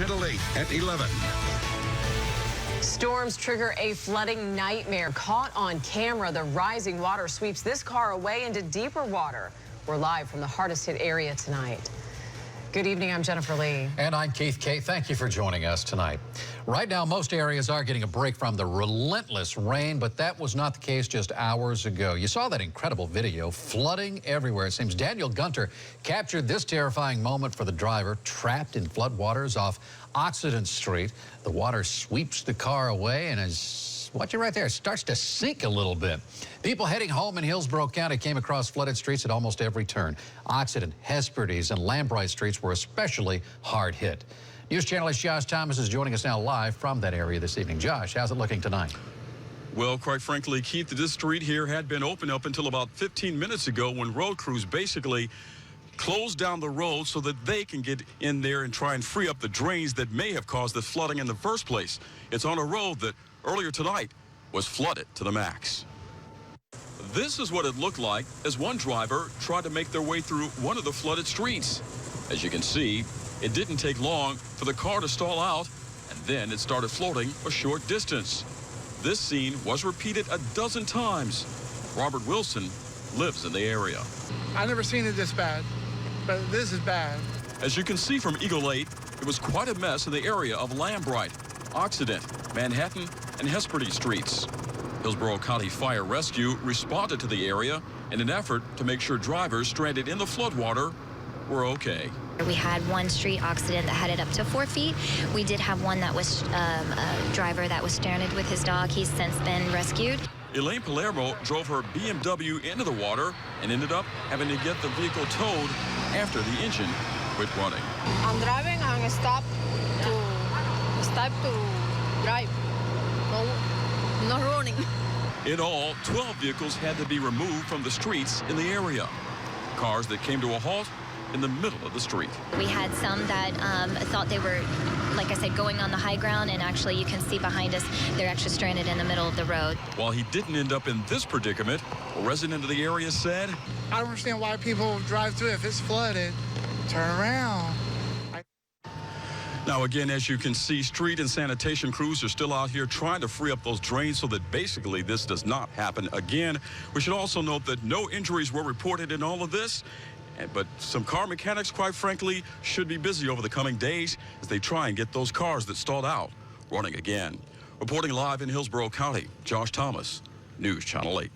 Channel 8 at 11. Storms trigger a flooding nightmare. Caught on camera, the rising water sweeps this car away into deeper water. We're live from the hardest hit area tonight. Good evening, I'm Jennifer Lee. And I'm Keith Kay. Thank you for joining us tonight. Right now, most areas are getting a break from the relentless rain, but that was not the case just hours ago. You saw that incredible video, flooding everywhere. It seems Daniel Gunter captured this terrifying moment for the driver, trapped in floodwaters off Occident Street. The water sweeps the car away and is, watch it right there, it starts to sink a little bit. People heading home in Hillsborough County came across flooded streets at almost every turn. Occident, Hesperdes, and Lambright streets were especially hard hit. News Channel 8's Josh Thomas is joining us now live from that area this evening. Josh, how's it looking tonight? Well, quite frankly, Keith, this street here had been open up until about 15 minutes ago when road crews basically closed down the road so that they can get in there and try and free up the drains that may have caused the flooding in the first place. It's on a road that earlier tonight was flooded to the max. This is what it looked like as one driver tried to make their way through one of the flooded streets. As you can see, it didn't take long for the car to stall out, and then it started floating a short distance. This scene was repeated a dozen times. Robert Wilson lives in the area. I've never seen it this bad, but this is bad. As you can see from Eagle 8, it was quite a mess in the area of Lambright, Occident, Manhattan, and Hesperdes streets. Hillsborough County Fire Rescue responded to the area in an effort to make sure drivers stranded in the floodwater were okay. We had one street Occident that had it up to 4 feet. We did have one that was a driver that was stranded with his dog. He's since been rescued. Elaine Palermo drove her BMW into the water and ended up having to get the vehicle towed after the engine quit running. I'm driving and stop to drive. No running. In all, 12 vehicles had to be removed from the streets in the area. Cars that came to a halt in the middle of the street. We had some that thought they were, like I said, going on the high ground, and actually you can see behind us, they're actually stranded in the middle of the road. While he didn't end up in this predicament, a resident of the area said, I don't understand why people drive through if it's flooded. Turn around. Now, again, as you can see, street and sanitation crews are still out here trying to free up those drains so that basically this does not happen again. We should also note that no injuries were reported in all of this. But some car mechanics, quite frankly, should be busy over the coming days as they try and get those cars that stalled out running again. Reporting live in Hillsborough County, Josh Thomas, News Channel 8.